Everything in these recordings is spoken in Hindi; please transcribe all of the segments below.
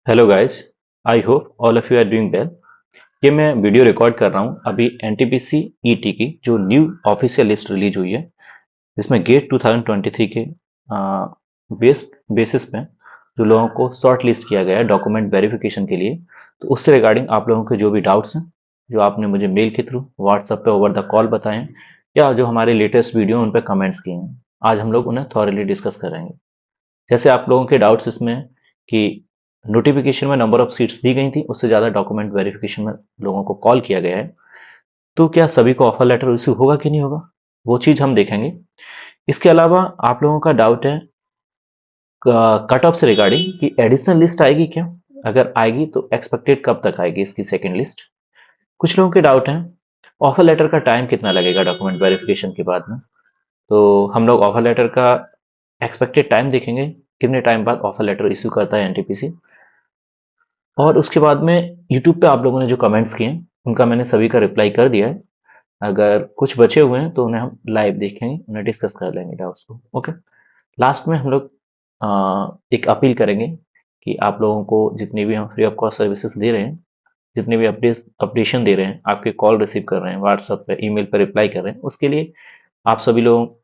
Hello guys, I hope all of you are doing well. ये मैं वीडियो रिकॉर्ड कर रहा हूँ अभी एनटीपीसी ईटी की जो न्यू ऑफिशियल लिस्ट रिलीज हुई है, जिसमें गेट 2023 के बेसिस पे जो लोगों को शॉर्ट लिस्ट किया गया है डॉक्यूमेंट वेरिफिकेशन के लिए। तो उससे रिगार्डिंग आप लोगों के जो भी डाउट्स हैं, जो आपने मुझे मेल के थ्रू, व्हाट्सएप पे ओवर द कॉल बताए हैं, या जो हमारे लेटेस्ट वीडियो उन पर कमेंट्स किए हैं, आज हम लोग उन्हें थॉरली डिस्कस करेंगे। जैसे आप लोगों के डाउट्स इसमें कि नोटिफिकेशन में नंबर ऑफ सीट्स दी गई थी, उससे ज़्यादा डॉक्यूमेंट वेरिफिकेशन में लोगों को कॉल किया गया है, तो क्या सभी को ऑफर लेटर इश्यू होगा कि नहीं होगा, वो चीज़ हम देखेंगे। इसके अलावा आप लोगों का डाउट है कट ऑफ से रिगार्डिंग कि एडिशनल लिस्ट आएगी क्या, अगर आएगी तो एक्सपेक्टेड कब तक आएगी इसकी सेकेंड लिस्ट। कुछ लोगों के डाउट है ऑफर लेटर का टाइम कितना लगेगा डॉक्यूमेंट वेरिफिकेशन के बाद में। तो हम लोग ऑफर लेटर का एक्सपेक्टेड टाइम देखेंगे, कितने टाइम बाद ऑफर लेटर इश्यू करता है एनटीपीसी। और उसके बाद में यूट्यूब पे आप लोगों ने जो कमेंट्स किए हैं, उनका मैंने सभी का रिप्लाई कर दिया है। अगर कुछ बचे हुए हैं तो उन्हें हम लाइव देखेंगे, उन्हें डिस्कस कर लेंगे डाउट्स को। ओके, लास्ट में हम लोग एक अपील करेंगे कि आप लोगों को जितनी भी हम फ्री ऑफ कॉस्ट सर्विसेज दे रहे हैं, जितने भी अपडेशन दे रहे हैं, आपके कॉल रिसीव कर रहे हैं, व्हाट्सएप पे ईमेल पे रिप्लाई कर रहे हैं, उसके लिए आप सभी लोग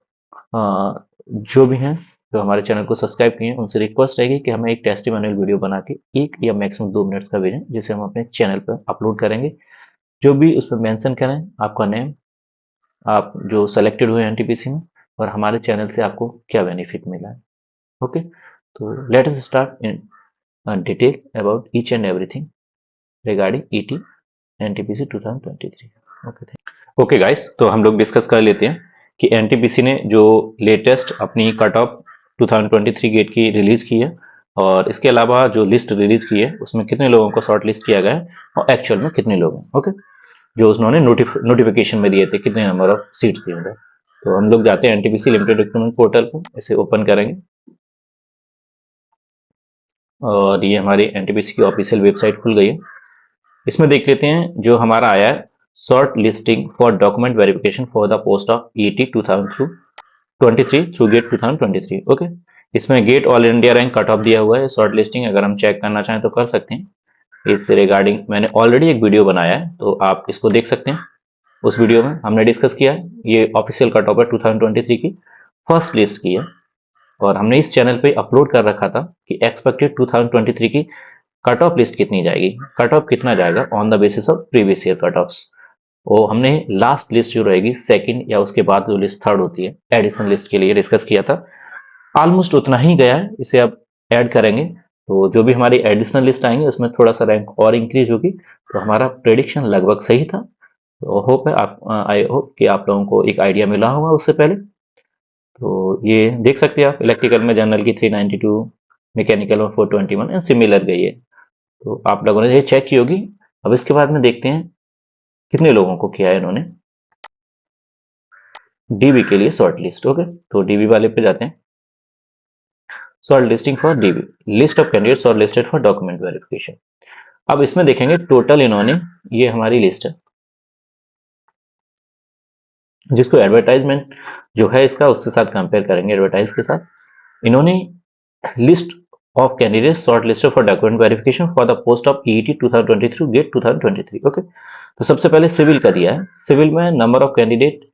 जो भी हैं, जो हमारे चैनल को सब्सक्राइब किए हैं, उनसे रिक्वेस्ट रहेगी कि हमें एक टेस्टिमोनियल वीडियो बना के 1 या मैक्सिमम 2 मिनट्स का भेजें, जिसे हम अपने चैनल पर अपलोड करेंगे। जो भी उसमें मेंशन करें आपका नेम, आप जो सेलेक्टेड हुए एनटीपीसी में, और हमारे चैनल से आपको क्या बेनिफिट मिला है। ओके, तो let us start in detail about each and everything regarding ET NTPC 2023। Okay guys, तो हम लोग डिस्कस कर लेते हैं कि एनटीपीसी ने जो लेटेस्ट अपनी कट ऑफ 2023 गेट की रिलीज की है, और इसके अलावा जो लिस्ट रिलीज की है उसमें कितने लोगों को शॉर्ट लिस्ट किया गया है और एक्चुअल में कितने लोग हैं। ओके, जो उन्होंने नोटिफिकेशन में दिए थे कितने नंबर ऑफ सीट्स दिए थे। तो हम लोग जाते हैं एनटीपीसी लिमिटेड रिक्रूटमेंट पोर्टल पर, इसे ओपन करेंगे और ये हमारी एनटीपीसी की ऑफिशियल वेबसाइट खुल गई है। इसमें देख लेते हैं जो हमारा आया है, short listing for document verification for the post of ET 2023 through GATE 2023। Okay, इसमें GATE all India rank cut off दिया हुआ है। शॉर्ट लिस्टिंग अगर हम चेक करना चाहें तो कर सकते हैं। इससे रिगार्डिंग मैंने ऑलरेडी एक वीडियो बनाया है, तो आप इसको देख सकते हैं। उस वीडियो में हमने डिस्कस किया है, ये ऑफिशियल कट ऑफ है 2023 की फर्स्ट लिस्ट की है, और हमने इस चैनल पे अपलोड कर रखा था कि एक्सपेक्टेड 2023 की कट ऑफ लिस्ट कितनी जाएगी, कट ऑफ कितना जाएगा on the basis of previous year cut offs. वो हमने लास्ट लिस्ट जो रहेगी सेकंड या उसके बाद जो लिस्ट थर्ड होती है एडिशन लिस्ट के लिए डिस्कस किया था। ऑलमोस्ट उतना ही गया है, इसे अब ऐड करेंगे तो जो भी हमारी एडिशनल लिस्ट आएंगे उसमें थोड़ा सा रैंक और इंक्रीज होगी। तो हमारा प्रेडिक्शन लगभग सही था। तो होप है आप, आई होप कि आप लोगों को एक आइडिया मिला होगा उससे पहले। तो ये देख सकते हैं आप, इलेक्ट्रिकल में जनरल की 392, मैकेनिकल में 421 एंड सिमिलर गई है। तो आप लोगों ने ये चेक की होगी। अब इसके बाद में देखते हैं कितने लोगों को किया है इन्होंने डीबी के लिए शॉर्ट लिस्ट। ओके, तो डीबी वाले पे जाते हैं। Short listing for dB, list of candidates short listed for document verification. अब इसमें देखेंगे टोटल इन्होंने, ये हमारी लिस्ट है जिसको एडवर्टाइजमेंट जो है इसका उसके साथ कंपेयर करेंगे, एडवर्टाइज के साथ। इन्होंने list of candidates short listed for document verification for the post of EET 2023 GATE 2023। Okay, तो सबसे पहले सिविल का दिया है। सिविल में नंबर ऑफ कैंडिडेट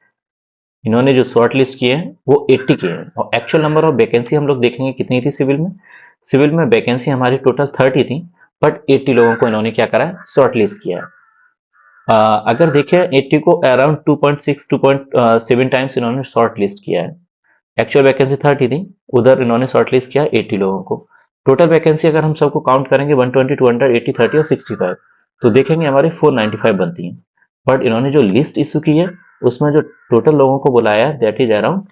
इन्होंने जो शॉर्ट लिस्ट किए हैं वो 80 के हैं, और एक्चुअल नंबर ऑफ वैकेंसी हम लोग देखेंगे कितनी थी सिविल में। सिविल में वैकेंसी हमारी टोटल 30 थी, बट 80 लोगों को इन्होंने क्या करा है, शॉर्ट लिस्ट किया है। अगर देखें 80 को अराउंड 2.6 2.7 टाइम्स इन्होंने शॉर्ट लिस्ट किया है। एक्चुअल वैकेंसी 30 थी, उधर इन्होंने शॉर्ट लिस्ट किया 80 लोगों को। टोटल वैकेंसी अगर हम सबको काउंट करेंगे 120, 200, 80, 30 और 65, तो देखेंगे हमारी 495 बनती है। बट इन्होंने जो लिस्ट इशू की है उसमें जो टोटल लोगों को बुलाया है दैट इज अराउंड,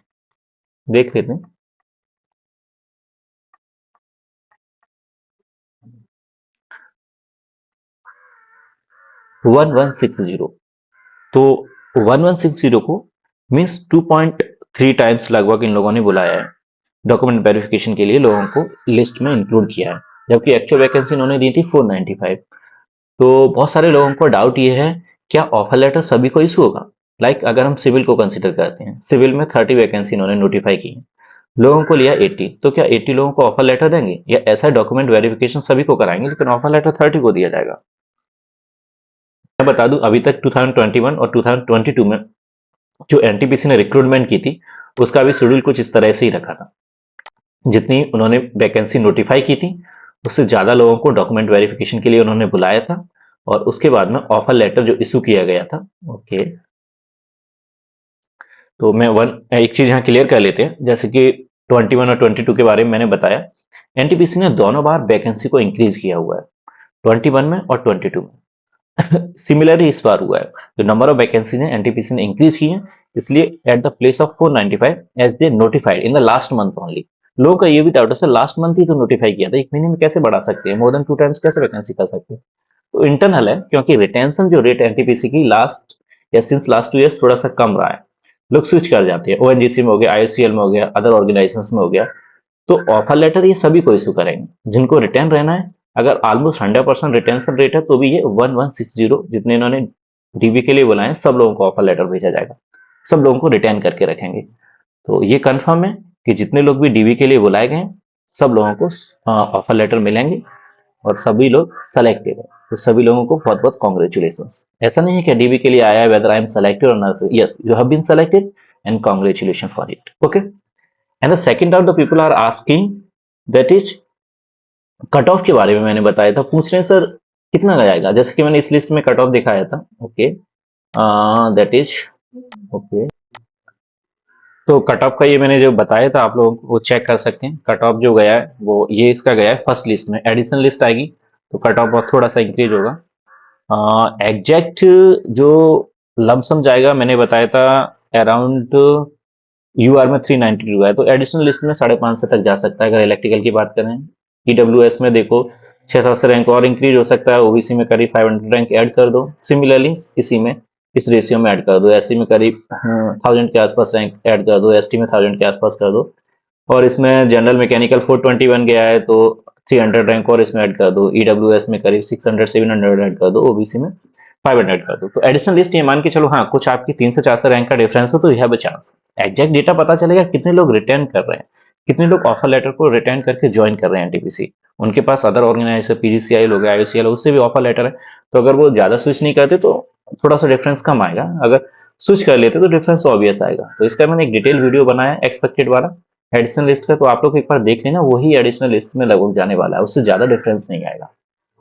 देख लेते हैं, 1160। तो 1160 को मीन्स 2.3 टाइम्स लगभग इन लोगों ने बुलाया है, डॉक्यूमेंट वेरिफिकेशन के लिए लोगों को लिस्ट में इंक्लूड किया है, जबकि एक्चुअल वैकेंसी इन्होंने दी थी 495। तो बहुत सारे लोगों को डाउट ये है, क्या ऑफर लेटर सभी को इशू होगा। लाइक अगर हम सिविल को कंसिडर करते हैं, सिविल में 30 वैकेंसी इन्होंने नोटिफाई की है, लोगों को लिया 80, तो क्या 80 लोगों को ऑफर लेटर देंगे, या ऐसा डॉक्यूमेंट वेरिफिकेशन सभी को कराएंगे लेकिन ऑफर लेटर 30 को दिया जाएगा? मैं बता दूं, अभी तक 2021 और 2022 में जो एनटीपीसी ने रिक्रूटमेंट की थी, उसका भी शेड्यूल कुछ इस तरह से ही रखा था। जितनी उन्होंने वैकेंसी नोटिफाई की थी, उससे ज़्यादा लोगों को डॉक्यूमेंट वेरिफिकेशन के लिए उन्होंने बुलाया था, और उसके बाद में ऑफर लेटर जो इशू किया गया था। ओके, तो मैं एक चीज़ यहाँ क्लियर कर लेते हैं, जैसे कि 21 और 22 के बारे में मैंने बताया, एनटीपीसी ने दोनों बार वैकेंसी को इंक्रीज किया हुआ है, 21 में और 22 में। सिमिलरली इस बार हुआ है, जो नंबर ऑफ वैकेंसी ने एनटीपीसी ने इंक्रीज की है, इसलिए at the place of 495 as they notified in the last month only. लोगों का ये भी डाउट है, सर लास्ट मंथ ही तो नोटिफाई किया था, एक महीने में कैसे बढ़ा सकते हैं, मोर देन 2 टाइम्स कैसे वैकेंसी कर सकते हैं? तो इंटरनल है, क्योंकि रिटेंशन जो रेट एनटीपीसी की लास्ट या सिंस लास्ट 2 इयर्स थोड़ा सा कम रहा है, लोग स्विच कर जाते हैं, ओएनजीसी में हो गया, आईओसीएल में हो गया, अदर ऑर्गेनाइजेशंस में हो गया। तो ऑफर लेटर ये सभी को इशू करेंगे जिनको रिटर्न रहना है। अगर ऑलमोस्ट 100% रिटेंशन रेट है, तो भी ये 1160 जितने इन्होंने डीबी के लिए बुलाए, सब लोगों को ऑफर लेटर भेजा जाएगा, सब लोगों को रिटर्न करके रखेंगे। तो ये कंफर्म है कि जितने लोग भी डीबी के लिए बुलाए गए हैं, सब लोगों को ऑफर लेटर मिलेंगे, और सभी लोग सेलेक्टेड है, तो सभी लोगों को बहुत बहुत कॉन्ग्रेचुलेशन। ऐसा नहीं है कि डीबी के लिए आया है वेदर आई एम सेलेक्टेड और not, yes you have been selected and congratulation for it. Okay, and the second doubt the people are asking, that is cut off के बारे में मैंने बताया था, पूछ रहे हैं सर कितना जाएगा, जैसे कि मैंने इस लिस्ट में कट ऑफ दिखाया था। ओके, दैट इज ओके, तो कट ऑफ का ये मैंने जो बताया था, आप लोगों को वो चेक कर सकते हैं। कट ऑफ जो गया है वो ये इसका गया है फर्स्ट लिस्ट में, एडिशनल लिस्ट आएगी तो कट ऑफ थोड़ा सा इंक्रीज होगा। एग्जैक्ट जो लमसम जाएगा मैंने बताया था, अराउंड यूआर में 392 है, तो एडिशनल लिस्ट में 550 तक जा सकता है अगर इलेक्ट्रिकल की बात करें। ईडब्ल्यूएस में देखो 6-7 से रैंक और इंक्रीज हो सकता है, ओबीसी में करीब 500 रैंक ऐड कर दो, सिमिलरली इसी में इस रेशियो में ऐड कर दो, एससी में करीब 1000 के आसपास रैंक ऐड कर दो, एसटी में 1000 के आसपास कर दो, और इसमें जनरल मैकेनिकल 421 गया है तो 300 रैंक और इसमें ऐड कर दो, ईडब्ल्यूएस में करीब 600-700 ऐड कर दो, ओबीसी में 500 कर दो। तो एडिशनल लिस्ट ये मान के चलो, हाँ कुछ आपकी 3 से 4 से रैंक का डिफरेंस हो तो यह have a chance. Exact data पता चलेगा कितने लोग रिटर्न कर रहे हैं, कितने लोग ऑफर लेटर को रिटर्न करके ज्वाइन कर रहे हैं एनटीपीसी, उनके पास अदर ऑर्गेनाइजेशन पीजीसीआई हो गया, आईओसीएल उससे भी ऑफर लेटर है, तो अगर वो ज्यादा स्विच नहीं करते तो थोड़ा सा डिफरेंस कम आएगा, अगर स्विच कर लेते तो डिफरेंस ऑब्वियस आएगा। तो इसका मैंने एक डिटेल वीडियो बनाया एक्सपेक्टेड वाला एडिशनल लिस्ट का, तो आप लोग एक बार देख लेना, वही एडिशनल लिस्ट में लगभग जाने वाला है, उससे ज्यादा डिफरेंस नहीं आएगा।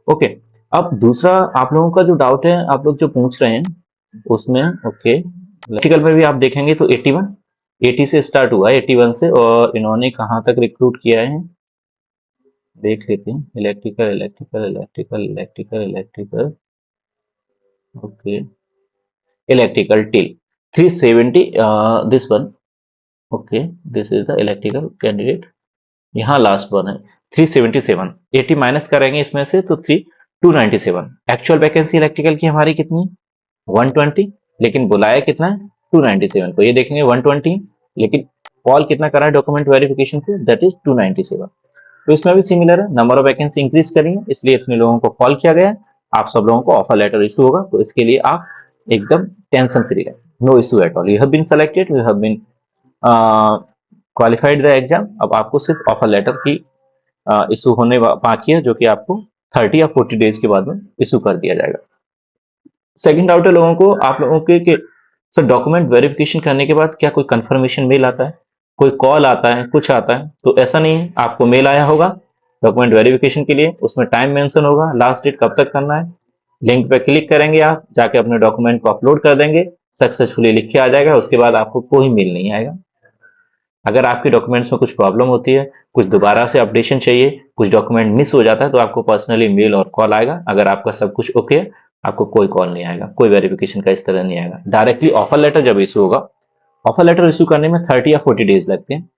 ओके, अब दूसरा आप लोगों का जो डाउट है, आप लोग जो पूछ रहे हैं उसमें, ओके इलेक्ट्रिकल में भी आप देखेंगे तो 81 80 से स्टार्ट हुआ है, 81 से, और इन्होंने कहाँ तक रिक्रूट किया है देख लेते हैं। Electrical electrical electrical electrical electrical, okay, electrical till 370, this one, okay, this is the electrical candidate, यहाँ लास्ट वन है 377, 80 माइनस करेंगे इसमें से तो 297। एक्चुअल वैकेंसी इलेक्ट्रिकल की हमारी कितनी, 120, लेकिन बुलाया कितना है 297 को, ये देखेंगे 120, लेकिन कॉल कितना करा है डॉक्यूमेंट वेरिफिकेशन को, दैट इज 297। तो इसमें भी सिमिलर है, नंबर ऑफ वैकेंसी इंक्रीज करेंगे इसलिए इतने लोगों को कॉल किया गया है, आप सब लोगों को ऑफर लेटर इशू होगा, तो इसके लिए आप एकदम टेंशन फ्री है, no issue at all, you have been selected, you have been qualified the exam. अब आपको सिर्फ ऑफर लेटर की इशू होने बाकी है, जो कि आपको 30 या 40 डेज के बाद में इशू कर दिया जाएगा। सेकंड डाउट है लोगों को, आप लोगों के कि सर डॉक्यूमेंट वेरिफिकेशन करने के बाद क्या कोई कंफर्मेशन मेल आता है, कोई कॉल आता है, कुछ आता है? तो ऐसा नहीं है, आपको मेल आया होगा डॉक्यूमेंट वेरिफिकेशन के लिए, उसमें टाइम मेंशन होगा, लास्ट डेट कब तक करना है, लिंक पे क्लिक करेंगे, आप जाके अपने डॉक्यूमेंट को अपलोड कर देंगे, सक्सेसफुली लिख के आ जाएगा, उसके बाद आपको कोई मेल नहीं आएगा। अगर आपके डॉक्यूमेंट्स में कुछ प्रॉब्लम होती है, कुछ दोबारा से अपडेशन चाहिए, कुछ डॉक्यूमेंट मिस हो जाता है, तो आपको पर्सनली मेल और कॉल आएगा। अगर आपका सब कुछ ओके है, आपको कोई कॉल नहीं आएगा, कोई वेरिफिकेशन का इस तरह नहीं आएगा। डायरेक्टली ऑफर लेटर जब इशू होगा, ऑफर लेटर इशू करने में 30 या 40 डेज लगते हैं,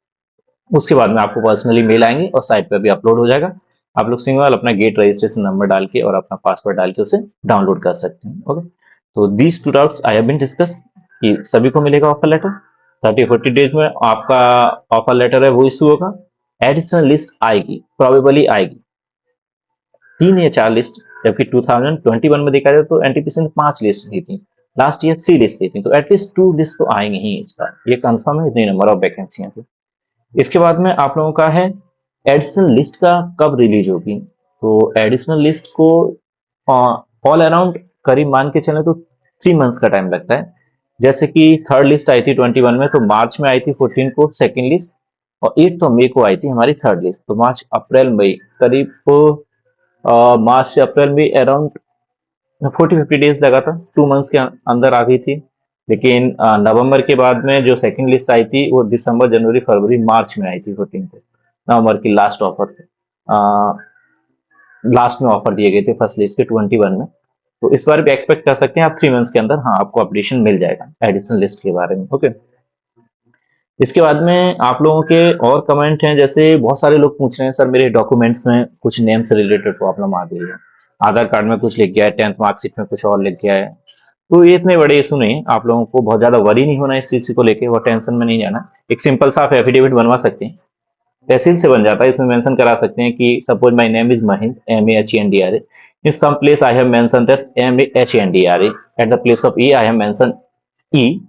उसके बाद में आपको पर्सनली मेल आएंगे और साइट पर भी अपलोड हो जाएगा। आप लोग सिंगल अपना गेट रजिस्ट्रेशन नंबर डाल के और अपना पासवर्ड डाल के उसे डाउनलोड कर सकते हैं। ओके, तो these two doubts I have been discuss कि सभी को मिलेगा ऑफर लेटर, 30-40 डेज में आपका ऑफर लेटर है वो इशू होगा, एडिशनल लिस्ट आएगी, प्रोबेबली आएगी 3 या 4 लिस्ट, जबकि 2021 में देखा जाए तो एनटीपीसी ने 5 लिस्ट दी थी, लास्ट ईयर 3 लिस्ट दी थी, तो एटलीस्ट 2 लिस्ट तो आएंगे ही इस बार, ये कंफर्म है, इतनी नंबर ऑफ वैकेंसी थी। इसके बाद में आप लोगों का है एडिशनल लिस्ट का कब रिलीज होगी। तो एडिशनल लिस्ट को ऑल अराउंड करीब मान के चले तो 3 मंथ्स का टाइम लगता है। जैसे कि थर्ड लिस्ट आई थी 21 में, तो मार्च में आई थी 14 को सेकेंड लिस्ट, और 8 मई को आई थी हमारी थर्ड लिस्ट। तो मार्च अप्रैल मई करीब मार्च से अप्रैल में अराउंड 40-50 डेज लगा था, 2 मंथ्स के अंदर आ गई थी। लेकिन नवंबर के बाद में जो सेकंड लिस्ट आई थी वो दिसंबर जनवरी फरवरी मार्च में आई थी 14 को, नवंबर की लास्ट ऑफर पे, लास्ट में ऑफर दिए गए थे फर्स्ट लिस्ट के 21 में। तो इस बार भी एक्सपेक्ट कर सकते हैं आप 3 मंथ्स के अंदर, हाँ, आपको अपडेशन मिल जाएगा एडिशनल लिस्ट के बारे में। ओके, इसके बाद में आप लोगों के और कमेंट हैं, जैसे बहुत सारे लोग पूछ रहे हैं सर मेरे डॉक्यूमेंट्स में कुछ नेम से रिलेटेड प्रॉब्लम आ गई है, आधार कार्ड में कुछ लिख गया है, 10th मार्कशीट में कुछ और लिख गया है। तो ये इतने बड़े इशू नहीं है, आप लोगों को बहुत ज्यादा वरी नहीं होना इस चीज को लेके, वो टेंशन में नहीं जाना। एक सिंपल सा आप एफिडेविट बनवा सकते हैं, तहसील से बन जाता है। इसमें मेंशन करा सकते हैं कि suppose my name is Mahind, MEHENDRA, in some place I have mention that MEHENDRA, at the place of E I have mention E.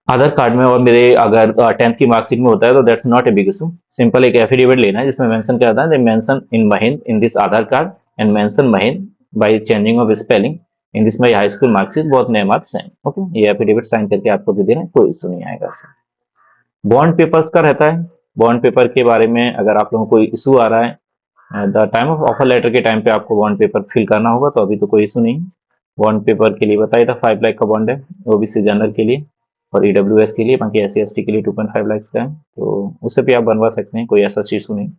Aadhaar card में और मेरे अगर 10th की मार्कशीट में होता है तो that's not a big issue. Simple एक एफिडेविट लेना है जिसमें मेंशन करता है mention in Mahind in this Aadhaar card and mention Mahind by changing of spelling in this my high school marksheet both name are same. Okay, ये एफिडेविट साइन करके आपको दे देना है, कोई इशू नहीं आएगा इससे। बॉन्ड पेपर्स का रहता है, बॉन्ड पेपर के बारे में अगर आप लोगों को कोई इशू आ रहा है the time of offer letter के टाइम पे आपको बॉन्ड पेपर फिल करना होगा, तो अभी तो कोई इशू नहीं। बॉन्ड पेपर के लिए बताया था 5 लाख का बॉन्ड है, ओबीसी जनरल के लिए और ईडब्ल्यूएस के लिए, बाकी SC ST के लिए 2.5 लाख का है, तो उसे भी आप बनवा सकते हैं, कोई ऐसा इशू नहीं।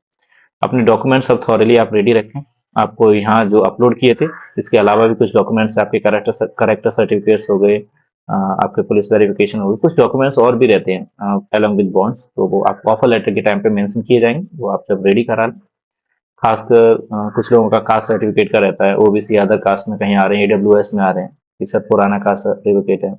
अपने डॉक्यूमेंट सब थॉरली आप रेडी रखें। आपको यहाँ जो अपलोड किए थे इसके अलावा भी कुछ डॉक्यूमेंट्स, आपके करेक्टर सर्टिफिकेट्स हो गए, आपके पुलिस वेरिफिकेशन हो गई, कुछ डॉक्यूमेंट्स और भी रहते हैं अलॉन्ग विद बॉन्ड्स, तो वो आप ऑफर लेटर के टाइम पे मेंशन किए जाएंगे, वो आप जब रेडी करा लें। खासकर कुछ लोगों का कास्ट सर्टिफिकेट का रहता है, ओबीसी अदर कास्ट में कहीं आ रहे हैं, AWS में आ रहे हैं, ये सब पुराना कास्ट सर्टिफिकेट है,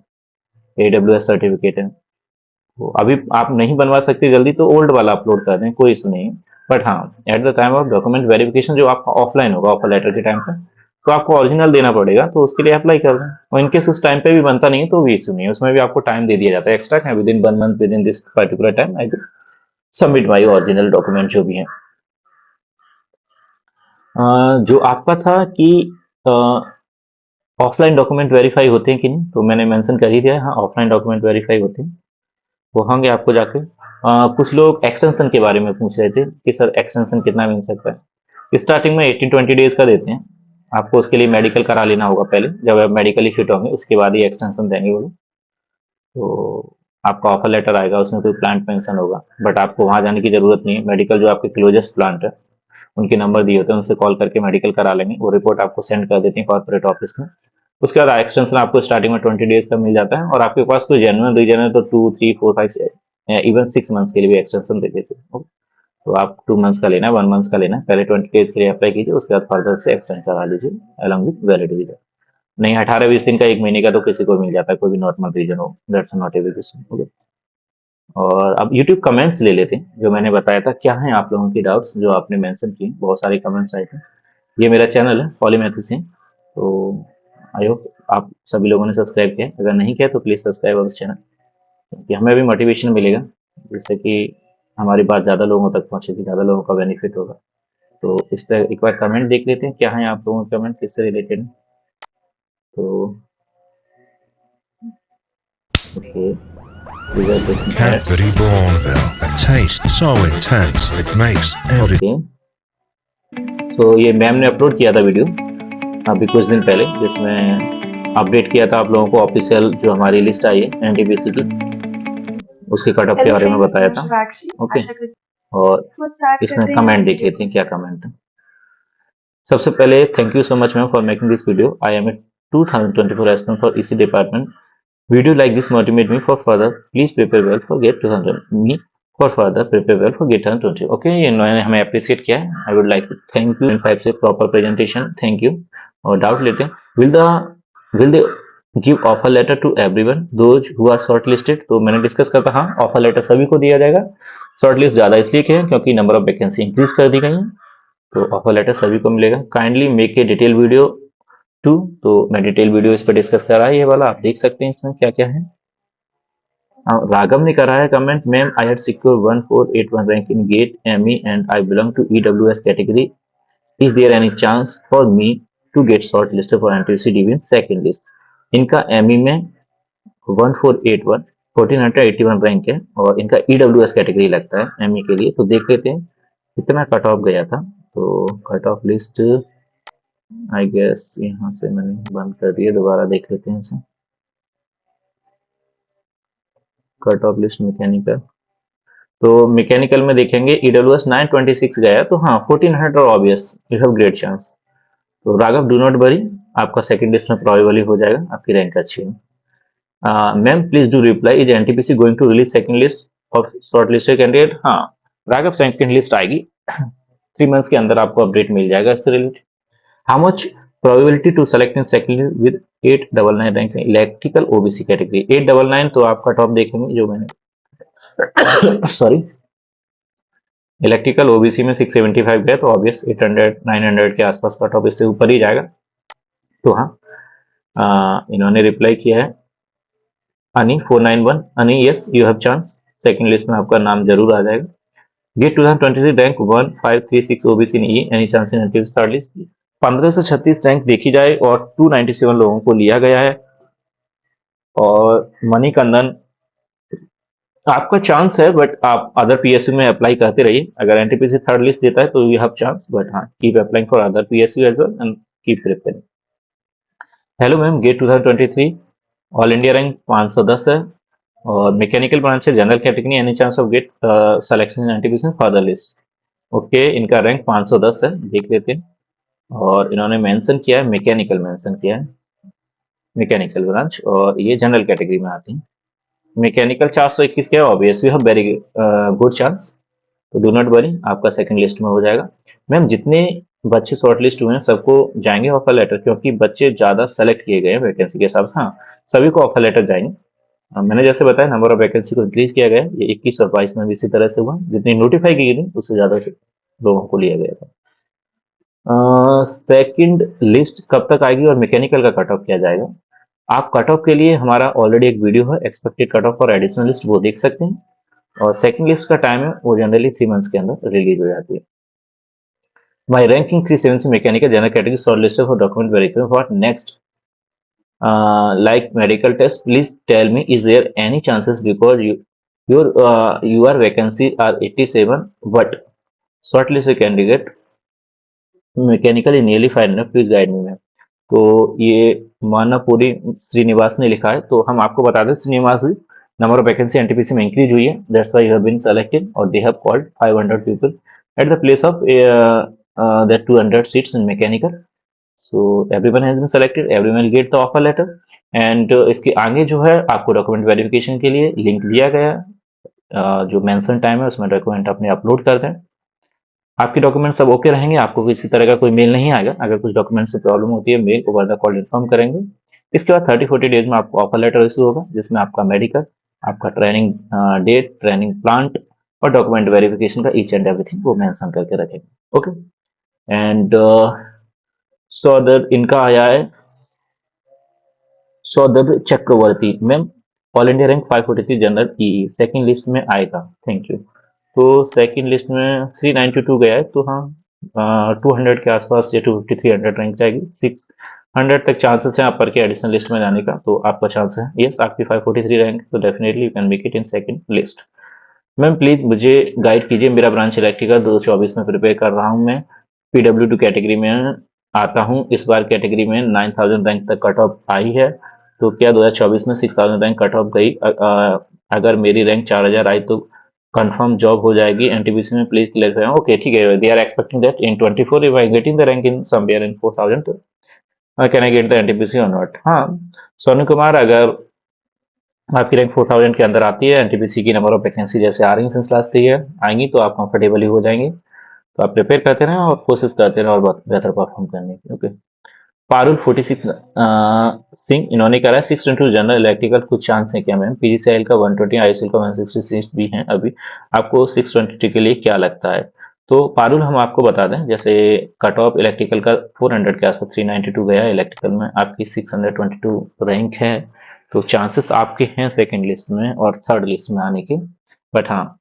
AWS सर्टिफिकेट है। तो अभी आप नहीं बनवा सकते जल्दी तो ओल्ड वाला अपलोड कर दें, कोई इशू नहीं है। बट हाँ, at the time of document verification जो आपका ऑफलाइन होगा ऑफर लेटर के टाइम पे, तो आपको ओरिजिनल देना पड़ेगा, तो उसके लिए अप्लाई कर दें। और इनकेस उस टाइम पे भी बनता नहीं है तो भी इशू नहीं है, उसमें भी आपको टाइम दे दिया जाता है extra, with in 1 month with in this particular time I will submit my original document जो भी है। जो आपका था कि ऑफलाइन डॉक्यूमेंट वेरीफाई होते हैं कि नहीं, तो मैंने मेंशन कर ही दिया है, हाँ ऑफलाइन डॉक्यूमेंट वेरीफाई होते हैं, वो होंगे आपको जाके। कुछ लोग एक्सटेंशन के बारे में पूछ रहे थे कि सर एक्सटेंशन कितना मिल सकता है। स्टार्टिंग में 18-20 डेज का देते हैं, आपको उसके लिए मेडिकल करा लेना होगा पहले, जब आप मेडिकली फिट होंगे उसके बाद ही एक्सटेंशन देंगे वो लोग। तो आपका ऑफर लेटर आएगा, उसमें कोई प्लांट मेंशन होगा, बट आपको वहां जाने की जरूरत नहीं है। मेडिकल जो आपके क्लोजेस्ट प्लांट है उनके नंबर दिए होते हैं, उनसे कॉल करके मेडिकल करा लेंगे, वो रिपोर्ट आपको सेंड कर देती है कॉर्पोरेट ऑफिस में। उसके बाद एक्सटेंशन आपको स्टार्टिंग में 20 डेज का मिल जाता है, और आपके पास कोई जेन्युइन रीजन है तो 2, 3, 4, 5 इवन 6 मंथ्स के लिए भी एक्सटेंशन दे देते हैं। तो आप 2 मंथ्स का लेना है, 1 मंथ्स का लेना है, पहले 20 डेज के लिए अप्लाई कीजिए, उसके बाद फर्दर से एक्सटेंड करा लीजिए अलॉन्ग विद वैलिड वीजा। नहीं, 18-20 दिन का, 1 महीने का तो किसी को मिल जाता है, कोई भी नॉर्मल रीजन हो, that's not a big issue. Okay, और अब यूट्यूब कमेंट्स ले लेते हैं, जो मैंने बताया था क्या है आप लोगों की डाउट्स जो आपने मेंशन की, बहुत सारे कमेंट्स आए थे। ये मेरा चैनल है पॉलीमैथिसिन, तो आई होप आप सभी लोगों ने सब्सक्राइब किया है, अगर नहीं किया तो प्लीज़ सब्सक्राइब अवर चैनल, क्योंकि हमें भी मोटिवेशन मिलेगा, जिससे कि हमारी बात ज़्यादा लोगों तक पहुँचेगी, ज़्यादा लोगों का बेनिफिट होगा। तो इस पर एक बार कमेंट देख लेते हैं, क्या है आप लोगों के कमेंट, किससे रिलेटेड है। तो okay, Cadbury Bourneville, a taste so intense it makes every okay, तो ये मैम ने अपलोड किया था वीडियो अभी कुछ दिन पहले, जिसमें अपडेट किया था आप लोगों को ऑफिशियल जो हमारी लिस्ट आई है NTPC की, उसके कट ऑफ के बारे में बताया था। ओके, और इसमें कमेंट देख लेते हैं क्या कमेंट है। सबसे पहले thank you so much ma'am for making this video, I am a 2024 aspirant for EC department, video like this motivate me for further, please prepare well for GATE 2020 me for further prepare well for GATE 2020। Okay, ये इन्होंने हमें अप्रिशिएट किया है, I would like to thank you. 5 से प्रॉपर प्रेजेंटेशन, थैंक यू। और डाउट लेते हैं, will they give offer letter to everyone those who are short listed. तो मैंने डिस्कस करता, हाँ ऑफर लेटर सभी को दिया जाएगा, शॉर्ट लिस्ट ज्यादा इसलिए क्या है क्योंकि नंबर ऑफ वैकेंसी इंक्रीज कर दी गई है, तो ऑफर लेटर सभी को मिलेगा। Kindly make a detail video too, तो मैं डिटेल वीडियो इस पर डिस्कस कर रहा है, ये वाला आप देख सकते हैं इसमें क्या क्या है। राघव ने करा है comment, ma'am I had secure 1481 rank in GATE ME and I belong to EWS category, is there any chance for me to get short listed for NTPC division second list. इनका एमई में 1481 1481 रैंक है और इनका ईडब्ल्यूएस कैटेगरी लगता है एमई के लिए। तो देख लेते हैं कितना कट ऑफ गया था। तो cut off list I guess यहाँ से मैंने बंद कर दिया, दोबारा देख लेते हैं इसे। कट ऑफ लिस्ट मैकेनिकल, तो मैकेनिकल में देखेंगे ईडब्ल्यूएस 926 गया, तो हाँ 1400 और obvious you have great chance. तो राघव डू नॉट वरी, आपका सेकंड लिस्ट में प्रोबेबली हो जाएगा, आपकी रैंक अच्छी है। Ma'am please do reply, is NTPC going to release second list of short listed candidate? हाँ राघव, सेकंड लिस्ट आएगी 3 मंथ्स के अंदर, आपको अपडेट मिल जाएगा इससे related. How much probability to select in second with 899 rank electrical OBC category? 899, तो आप कट ऑफ देखेंगे जो मैंने सॉरी इलेक्ट्रिकल ओबीसी में 675 गया, तो ऑब्वियस 800 900 के आसपास कट ऑफ इससे ऊपर ही जाएगा। तो हाँ इन्होंने रिप्लाई किया है अनी 491, अनी yes you have chance, second list में आपका नाम जरूर आ जाएगा। Gate 2023 rank 1536 OBC in E, any chance in third list? 15 से 36 रैंक देखी जाए और 297 लोगों को लिया गया है। और मणिकंदन, आपका चांस है, बट आप अदर पीएसयू में अप्लाई करते रहिए। अगर एनटीपीसी थर्ड लिस्ट देता है तो यू हैव चांस, बट हाँ keep applying for other PSU as well and keep preparing. Hello ma'am, gate 2023 all India rank 510 है और मैकेनिकल ब्रांच है, general category, any chance of gate selection in NTPC further list? Okay, इनका रैंक 510 है, देख लेते हैं। और इन्होंने मेंशन किया है मैकेनिकल, मेंशन किया है मैकेनिकल ब्रांच, और ये जनरल कैटेगरी में आती है। मैकेनिकल 421 क्या है, obvious you have very good chance, तो डू नॉट वरी, आपका सेकंड लिस्ट में हो जाएगा। मैम जितने बच्चे शॉर्ट लिस्ट हुए हैं सबको जाएंगे ऑफर लेटर, क्योंकि बच्चे ज्यादा सेलेक्ट किए गए हैं वैकेंसी के हिसाब से। हाँ सभी को ऑफर लेटर जाएंगे। मैंने जैसे बताया नंबर ऑफ वैकेंसी को इंक्रीज किया गया है, ये 21 और 22 में भी इसी तरह से हुआ, जितनी नोटिफाई की गई थी उससे ज्यादा से लोगों को लिया गया था। सेकंड लिस्ट कब तक आएगी और मैकेनिकल का कट ऑफ किया जाएगा? आप कट ऑफ के लिए हमारा ऑलरेडी एक वीडियो है एक्सपेक्टेड कट ऑफ और एडिशनल लिस्ट, वो देख सकते हैं। और सेकंड लिस्ट का टाइम है वो जनरली 3 मंथ्स के अंदर रिलीज हो जाती है। My ranking 370 mechanical general category short listed for document verification what next, like medical test, please tell me is there any chances because your vacancy are 87 but shortlisted candidate mechanically nearly fine enough, please guide me ma'am. तो ये मानापुरी श्रीनिवास ने लिखा है, तो हम आपको बता दें Srinivas ji, number of vacancy NTPC में इंक्रीज हुई है, that's why you have been selected, और they have called 500 people at the place of that 200 seats in mechanical. So everyone has been selected, everyone will get the offer letter. And इसके आगे जो है आपको डॉक्यूमेंट वेरिफिकेशन के लिए लिंक दिया गया है, जो मेंशन टाइम है उसमें डॉक्यूमेंट अपने अपलोड कर दें। आपके डॉक्यूमेंट सब ओके रहेंगे, आपको किसी तरह का कोई मेल नहीं आएगा। अगर कुछ डॉक्यूमेंट से प्रॉब्लम होती है mail over the call inform करेंगे। इसके बाद 30-40 डेज में आपको ऑफर लेटर इशू होगा, जिसमें आपका मेडिकल, आपका ट्रेनिंग डेट, ट्रेनिंग प्लांट और डॉक्यूमेंट वेरिफिकेशन का ईच एंड एवरीथिंग वो मेंशन करके रखेंगे। ओके, एंड सौदर इनका आया है Soudar Chakraborty, ma'am all India rank 543 general E, second list में आएगा, थैंक यू। तो सेकंड लिस्ट में 392 गया है, तो हाँ 200 के आसपास या 250 300 रैंक जाएगी, 600 तक चांसेस है अपर के एडिशनल लिस्ट में जाने का, तो आपका चांस है यस आपकी 543 रैंक, तो definitely you can make it in second list. Ma'am please मुझे गाइड कीजिए, मेरा ब्रांच इलेक्ट्रिकल 2024 में प्रिपेयर कर रहा हूँ, मैं PW2 कैटेगरी में आता हूँ, इस बार कैटेगरी में 9000 रैंक तक कट ऑफ आई है, तो क्या 2024 में 6000 रैंक कट ऑफ गई? अगर मेरी रैंक 4000 आई तो कंफर्म जॉब हो जाएगी एनटीपीसी में, प्लीज क्लियर। ओके ठीक है, they are expecting that in 24 if I getting the rank in somewhere in 4000 can I get the NTPC or not? हाँ सोनू कुमार, अगर आपकी रैंक 4000 के अंदर आती है, एनटीपीसी की नंबर ऑफ वैकेंसी जैसे आ रही है सिंस लास्ट ईयर आएंगी, तो आप कंफर्टेबली हो जाएंगे। तो आप प्रिपेयर करते रहें और कोशिश करते रहें और बहुत बेहतर परफॉर्म करने की। ओके, पारुल 46 सिंह, इन्होंने करा है 622 जनरल इलेक्ट्रिकल, कुछ चांस है क्या मैम? पीजीसीएल का 120, आईएसएल का 166 भी है अभी, आपको 622 के लिए क्या लगता है? तो पारुल हम आपको बता दें, जैसे कट ऑफ इलेक्ट्रिकल का 400 के आसपास 392 गया है इलेक्ट्रिकल में, आपकी 622 रैंक है, तो चांसेस आपके हैं सेकंड लिस्ट में और थर्ड लिस्ट में आने के, बट हाँ,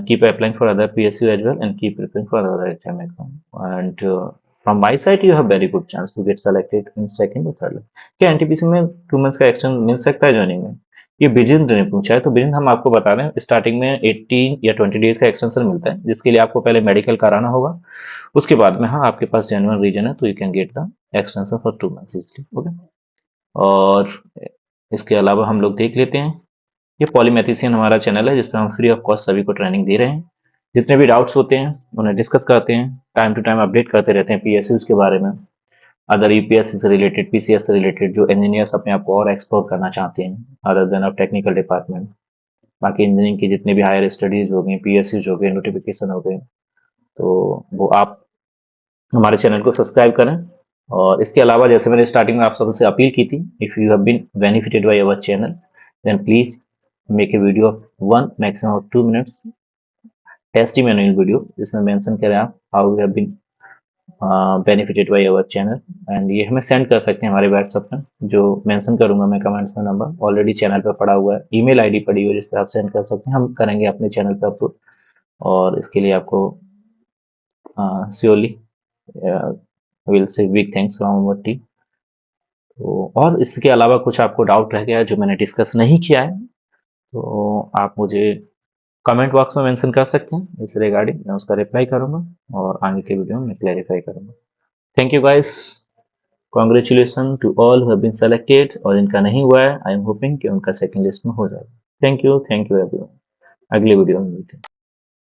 keep applying for other PSU as well and keep preparing for other exam and from my side you have very good chance to get selected in second or third list. क्या एनटीपीसी में 2 मंथ्स का एक्सटेंशन मिल सकता है ज्वाइनिंग में? ये बिजेंद्र ने पूछा है, तो बिजेंद्र हम आपको बता रहे हैं स्टार्टिंग में 18 या 20 डेज का एक्सटेंशन मिलता है, जिसके लिए आपको पहले मेडिकल कराना होगा। उसके बाद में हाँ आपके पास जेन्युइन रीजन है तो you can get the extension for 2 months easily. Okay, और इसके अलावा हम लोग देख लेते हैं, ये पॉलीमेथिशियन हमारा चैनल है जिसपे हम फ्री ऑफ कॉस्ट सभी को ट्रेनिंग दे रहे हैं। जितने भी डाउट्स होते हैं उन्हें डिस्कस करते हैं, टाइम टू टाइम अपडेट करते रहते हैं पीएसयूज के बारे में, अदर यूपीएससी से रिलेटेड, पीसीएस से रिलेटेड, जो इंजीनियर्स अपने आप को और एक्सप्लोर करना चाहते हैं other than of technical department. बाकी इंजीनियरिंग की जितने भी हायर स्टडीज हो गई, पीएसयूज हो गए, नोटिफिकेशन हो गए, तो वो आप हमारे चैनल को सब्सक्राइब करें। और इसके अलावा जैसे मैंने स्टार्टिंग में आप सबसे अपील की थी, if you have been benefited by our channel then please make a video of 1 maximum of 2 minutes testimonial video, जिसमें मेंशन करें आप how you have been benefited by our channel, and ये हमें सेंड कर सकते हैं हमारे व्हाट्सएप में, जो मेंशन करूंगा मैं कमेंट्स में, नंबर ऑलरेडी चैनल पर पड़ा हुआ है, ईमेल आईडी पड़ी हुई है जिस पर आप सेंड कर सकते हैं, हम करेंगे अपने चैनल पर अपलोड। और इसके लिए आपको surely will say big thanks from our team. तो और इसके अलावा कुछ आपको डाउट रह गया है जो मैंने डिस्कस नहीं किया है, तो आप मुझे कमेंट बॉक्स में मेंशन कर सकते हैं, इस रिगार्डिंग मैं उसका रिप्लाई करूंगा और आगे के वीडियो में क्लैरिफाई करूंगा। Thank you guys, congratulation to all who have been selected, और जिनका नहीं हुआ है आई एम होपिंग कि उनका सेकंड लिस्ट में हो जाएगा। थैंक यू एवरीवन, अगले वीडियो में मिलते हैं।